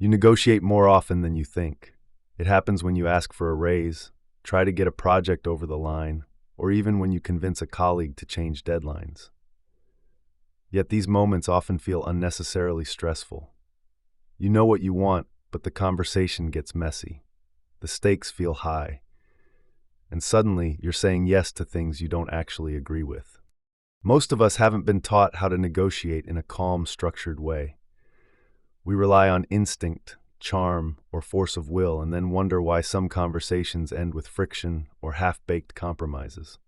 You negotiate more often than you think. It happens when you ask for a raise, try to get a project over the line, or even when you convince a colleague to change deadlines. Yet these moments often feel unnecessarily stressful. You know what you want, but the conversation gets messy. The stakes feel high. And suddenly, you're saying yes to things you don't actually agree with. Most of us haven't been taught how to negotiate in a calm, structured way. We rely on instinct, charm, or force of will, and then wonder why some conversations end with friction or half-baked compromises.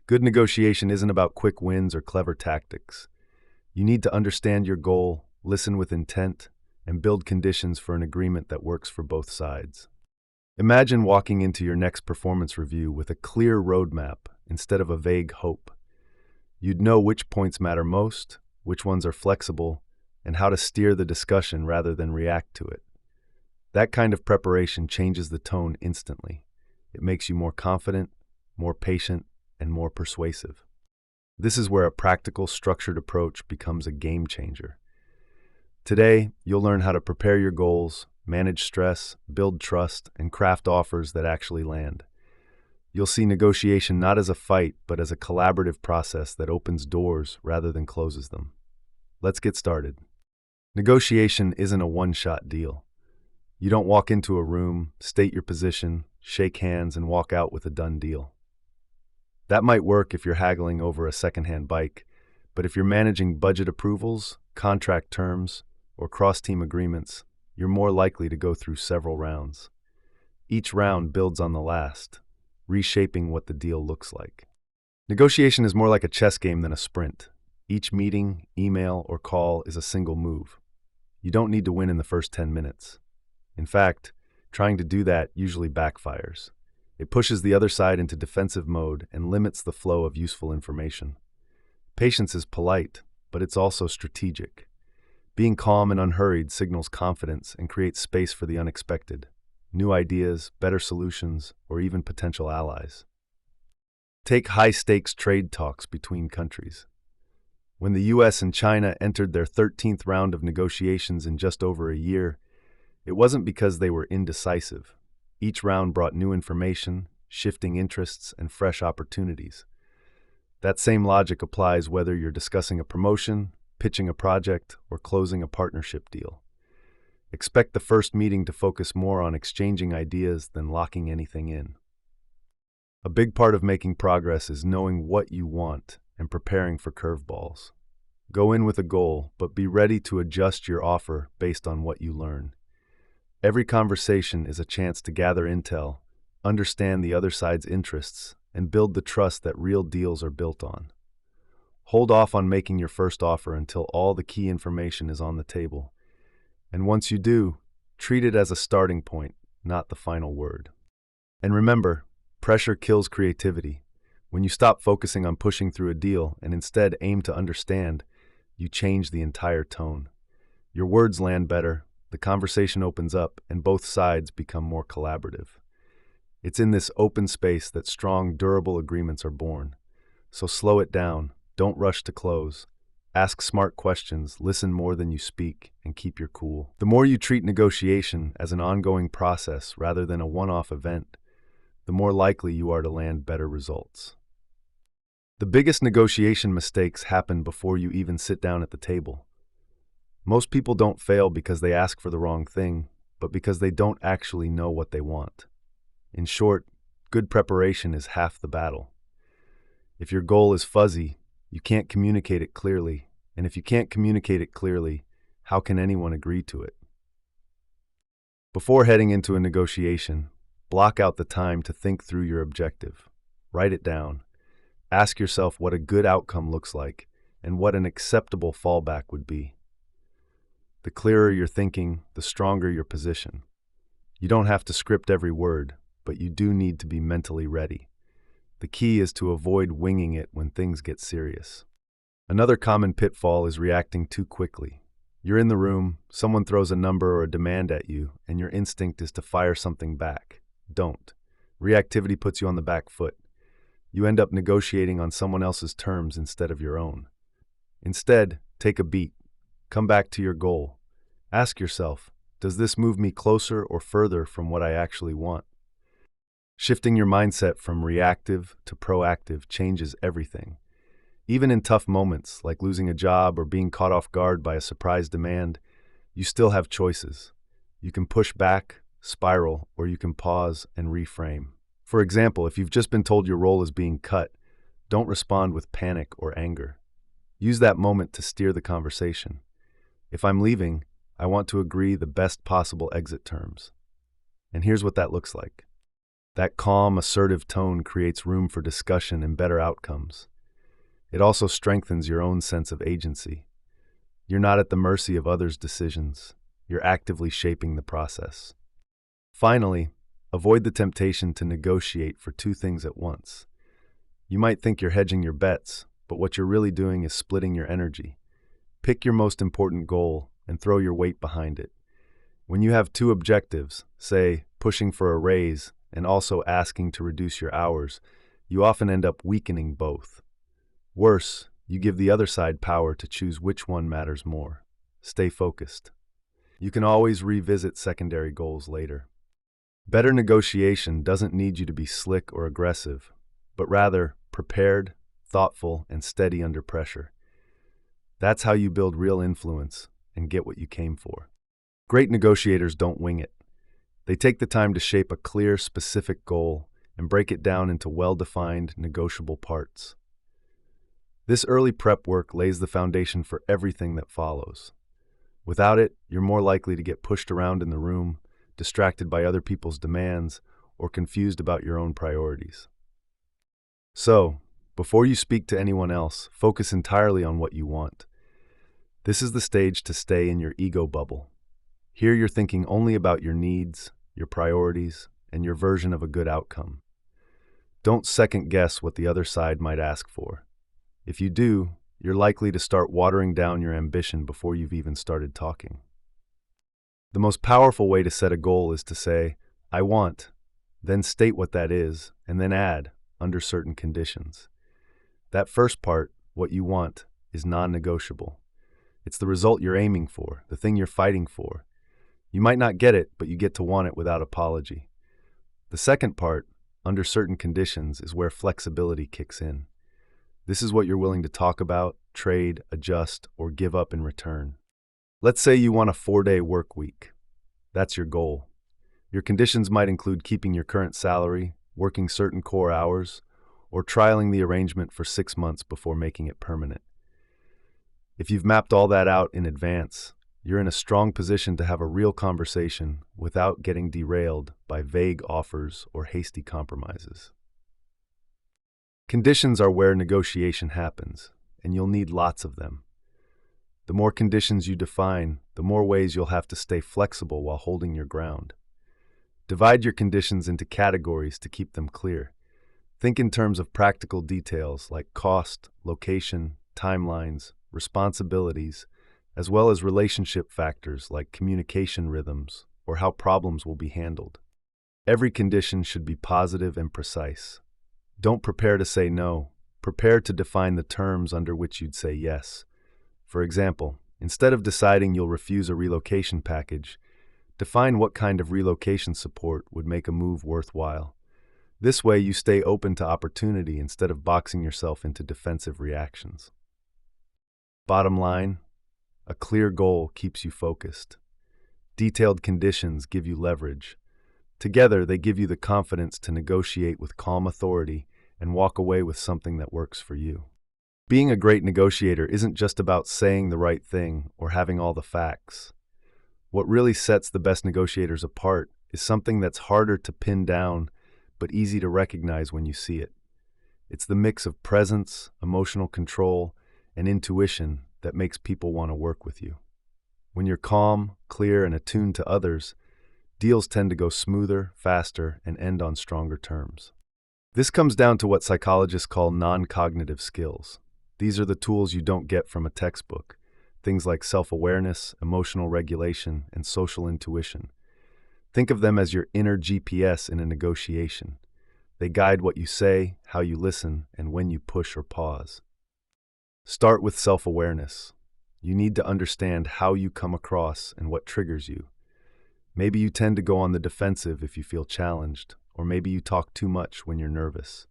Good negotiation isn't about quick wins or clever tactics. You need to understand your goal, listen with intent, and build conditions for an agreement that works for both sides. Imagine walking into your next performance review with a clear roadmap instead of a vague hope. You'd know which points matter most, which ones are flexible, and how to steer the discussion rather than react to it. That kind of preparation changes the tone instantly. It makes you more confident, more patient, and more persuasive. This is where a practical, structured approach becomes a game changer. Today, you'll learn how to prepare your goals, manage stress, build trust, and craft offers that actually land. You'll see negotiation not as a fight, but as a collaborative process that opens doors rather than closes them. Let's get started. Negotiation isn't a one-shot deal. You don't walk into a room, state your position, shake hands, and walk out with a done deal. That might work if you're haggling over a secondhand bike, but if you're managing budget approvals, contract terms, or cross-team agreements, you're more likely to go through several rounds. Each round builds on the last, reshaping what the deal looks like. Negotiation is more like a chess game than a sprint. Each meeting, email, or call is a single move. You don't need to win in the first 10 minutes. In fact, trying to do that usually backfires. It pushes the other side into defensive mode and limits the flow of useful information. Patience is polite, but it's also strategic. Being calm and unhurried signals confidence and creates space for the unexpected, new ideas, better solutions, or even potential allies. Take high-stakes trade talks between countries. When the US and China entered their 13th round of negotiations in just over a year, it wasn't because they were indecisive. Each round brought new information, shifting interests, and fresh opportunities. That same logic applies whether you're discussing a promotion, pitching a project, or closing a partnership deal. Expect the first meeting to focus more on exchanging ideas than locking anything in. A big part of making progress is knowing what you want and preparing for curveballs. Go in with a goal, but be ready to adjust your offer based on what you learn. Every conversation is a chance to gather intel, understand the other side's interests, and build the trust that real deals are built on. Hold off on making your first offer until all the key information is on the table. And once you do, treat it as a starting point, not the final word. And remember, pressure kills creativity. When you stop focusing on pushing through a deal and instead aim to understand, you change the entire tone. Your words land better, the conversation opens up, and both sides become more collaborative. It's in this open space that strong, durable agreements are born. So slow it down, don't rush to close. Ask smart questions, listen more than you speak, and keep your cool. The more you treat negotiation as an ongoing process rather than a one-off event, the more likely you are to land better results. The biggest negotiation mistakes happen before you even sit down at the table. Most people don't fail because they ask for the wrong thing, but because they don't actually know what they want. In short, good preparation is half the battle. If your goal is fuzzy, you can't communicate it clearly, and if you can't communicate it clearly, how can anyone agree to it? Before heading into a negotiation, block out the time to think through your objective. Write it down. Ask yourself what a good outcome looks like and what an acceptable fallback would be. The clearer you're thinking, the stronger your position. You don't have to script every word, but you do need to be mentally ready. The key is to avoid winging it when things get serious. Another common pitfall is reacting too quickly. You're in the room, someone throws a number or a demand at you, and your instinct is to fire something back. Don't. Reactivity puts you on the back foot. You end up negotiating on someone else's terms instead of your own. Instead, take a beat. Come back to your goal. Ask yourself, Does this move me closer or further from what I actually want? Shifting your mindset from reactive to proactive changes everything. Even in tough moments, like losing a job or being caught off guard by a surprise demand, you still have choices. You can push back, spiral, or you can pause and reframe. For example, if you've just been told your role is being cut, don't respond with panic or anger. Use that moment to steer the conversation. If I'm leaving, I want to agree the best possible exit terms. And here's what that looks like. That calm, assertive tone creates room for discussion and better outcomes. It also strengthens your own sense of agency. You're not at the mercy of others' decisions. You're actively shaping the process. Finally, avoid the temptation to negotiate for two things at once. You might think you're hedging your bets, but what you're really doing is splitting your energy. Pick your most important goal and throw your weight behind it. When you have two objectives, say, pushing for a raise and also asking to reduce your hours, you often end up weakening both. Worse, you give the other side power to choose which one matters more. Stay focused. You can always revisit secondary goals later. Better negotiation doesn't need you to be slick or aggressive, but rather prepared, thoughtful, and steady under pressure. That's how you build real influence and get what you came for. Great negotiators don't wing it. They take the time to shape a clear, specific goal and break it down into well-defined, negotiable parts. This early prep work lays the foundation for everything that follows. Without it, you're more likely to get pushed around in the room, distracted by other people's demands, or confused about your own priorities. So, before you speak to anyone else, focus entirely on what you want. This is the stage to stay in your ego bubble. Here you're thinking only about your needs, your priorities, and your version of a good outcome. Don't second-guess what the other side might ask for. If you do, you're likely to start watering down your ambition before you've even started talking. The most powerful way to set a goal is to say, I want, then state what that is, and then add, under certain conditions. That first part, what you want, is non-negotiable. It's the result you're aiming for, the thing you're fighting for. You might not get it, but you get to want it without apology. The second part, under certain conditions, is where flexibility kicks in. This is what you're willing to talk about, trade, adjust, or give up in return. Let's say you want a 4-day work week. That's your goal. Your conditions might include keeping your current salary, working certain core hours, or trialing the arrangement for 6 months before making it permanent. If you've mapped all that out in advance, you're in a strong position to have a real conversation without getting derailed by vague offers or hasty compromises. Conditions are where negotiation happens, and you'll need lots of them. The more conditions you define, the more ways you'll have to stay flexible while holding your ground. Divide your conditions into categories to keep them clear. Think in terms of practical details like cost, location, timelines, responsibilities, as well as relationship factors like communication rhythms or how problems will be handled. Every condition should be positive and precise. Don't prepare to say no. Prepare to define the terms under which you'd say yes. For example, instead of deciding you'll refuse a relocation package, define what kind of relocation support would make a move worthwhile. This way you stay open to opportunity instead of boxing yourself into defensive reactions. Bottom line, a clear goal keeps you focused. Detailed conditions give you leverage. Together, they give you the confidence to negotiate with calm authority and walk away with something that works for you. Being a great negotiator isn't just about saying the right thing or having all the facts. What really sets the best negotiators apart is something that's harder to pin down but easy to recognize when you see it. It's the mix of presence, emotional control, and intuition that makes people want to work with you. When you're calm, clear, and attuned to others, deals tend to go smoother, faster, and end on stronger terms. This comes down to what psychologists call non-cognitive skills. These are the tools you don't get from a textbook, things like self-awareness, emotional regulation, and social intuition. Think of them as your inner GPS in a negotiation. They guide what you say, how you listen, and when you push or pause. Start with self-awareness. You need to understand how you come across and what triggers you. Maybe you tend to go on the defensive if you feel challenged, or maybe you talk too much when you're nervous.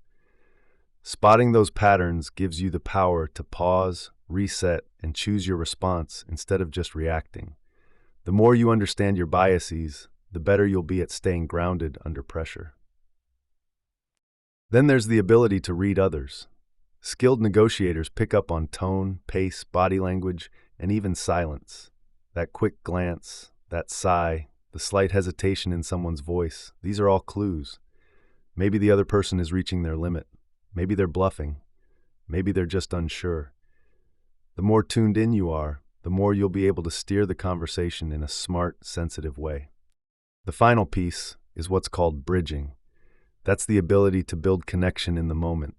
Spotting those patterns gives you the power to pause, reset, and choose your response instead of just reacting. The more you understand your biases, the better you'll be at staying grounded under pressure. Then there's the ability to read others. Skilled negotiators pick up on tone, pace, body language, and even silence. That quick glance, that sigh, the slight hesitation in someone's voice, these are all clues. Maybe the other person is reaching their limit. Maybe they're bluffing. Maybe they're just unsure. The more tuned in you are, the more you'll be able to steer the conversation in a smart, sensitive way. The final piece is what's called bridging. That's the ability to build connection in the moment,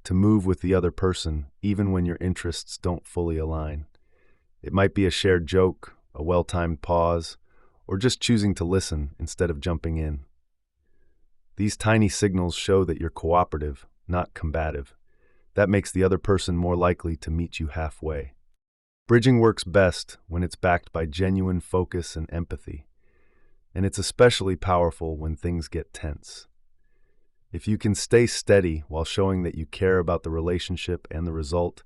to move with the other person even when your interests don't fully align. It might be a shared joke, a well-timed pause, or just choosing to listen instead of jumping in. These tiny signals show that you're cooperative, not combative. That makes the other person more likely to meet you halfway. Bridging works best when it's backed by genuine focus and empathy, and it's especially powerful when things get tense. If you can stay steady while showing that you care about the relationship and the result,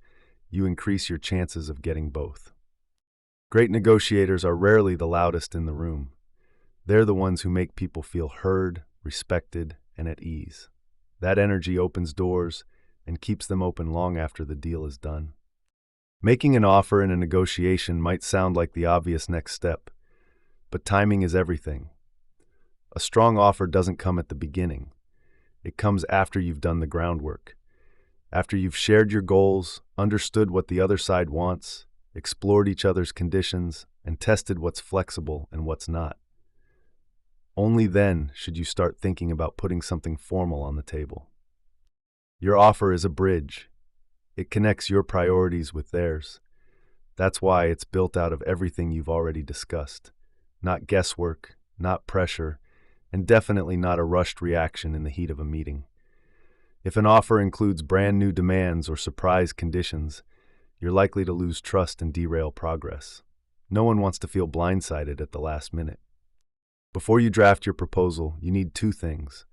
you increase your chances of getting both. Great negotiators are rarely the loudest in the room. They're the ones who make people feel heard, respected, and at ease. That energy opens doors and keeps them open long after the deal is done. Making an offer in a negotiation might sound like the obvious next step, but timing is everything. A strong offer doesn't come at the beginning. It comes after you've done the groundwork, after you've shared your goals, understood what the other side wants, explored each other's conditions, and tested what's flexible and what's not. Only then should you start thinking about putting something formal on the table. Your offer is a bridge. It connects your priorities with theirs. That's why it's built out of everything you've already discussed. Not guesswork, not pressure, and definitely not a rushed reaction in the heat of a meeting. If an offer includes brand new demands or surprise conditions, you're likely to lose trust and derail progress. No one wants to feel blindsided at the last minute. Before you draft your proposal, you need two things.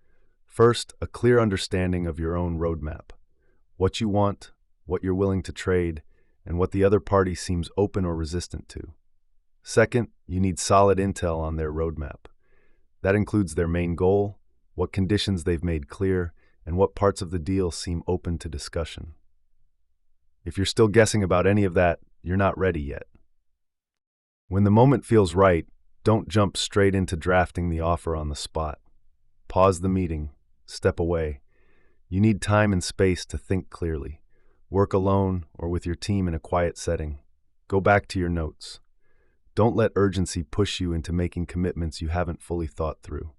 First, a clear understanding of your own roadmap. What you want, what you're willing to trade, and what the other party seems open or resistant to. Second, you need solid intel on their roadmap. That includes their main goal, what conditions they've made clear, and what parts of the deal seem open to discussion. If you're still guessing about any of that, you're not ready yet. When the moment feels right, don't jump straight into drafting the offer on the spot. Pause the meeting, step away. You need time and space to think clearly. Work alone or with your team in a quiet setting. Go back to your notes. Don't let urgency push you into making commitments you haven't fully thought through.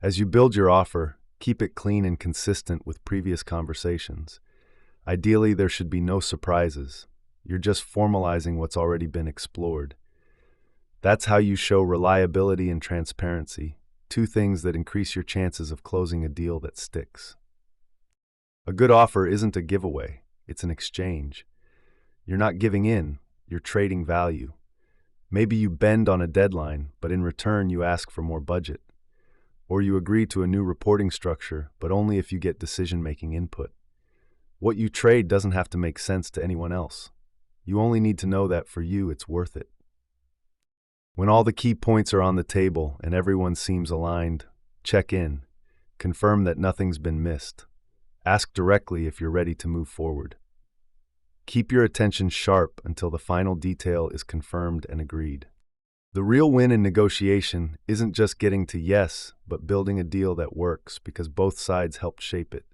As you build your offer, keep it clean and consistent with previous conversations. Ideally, there should be no surprises. You're just formalizing what's already been explored. That's how you show reliability and transparency, two things that increase your chances of closing a deal that sticks. A good offer isn't a giveaway, it's an exchange. You're not giving in, you're trading value. Maybe you bend on a deadline, but in return you ask for more budget. Or you agree to a new reporting structure, but only if you get decision-making input. What you trade doesn't have to make sense to anyone else. You only need to know that for you it's worth it. When all the key points are on the table and everyone seems aligned, check in. Confirm that nothing's been missed. Ask directly if you're ready to move forward. Keep your attention sharp until the final detail is confirmed and agreed. The real win in negotiation isn't just getting to yes, but building a deal that works because both sides helped shape it.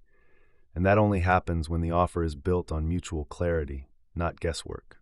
And that only happens when the offer is built on mutual clarity, not guesswork.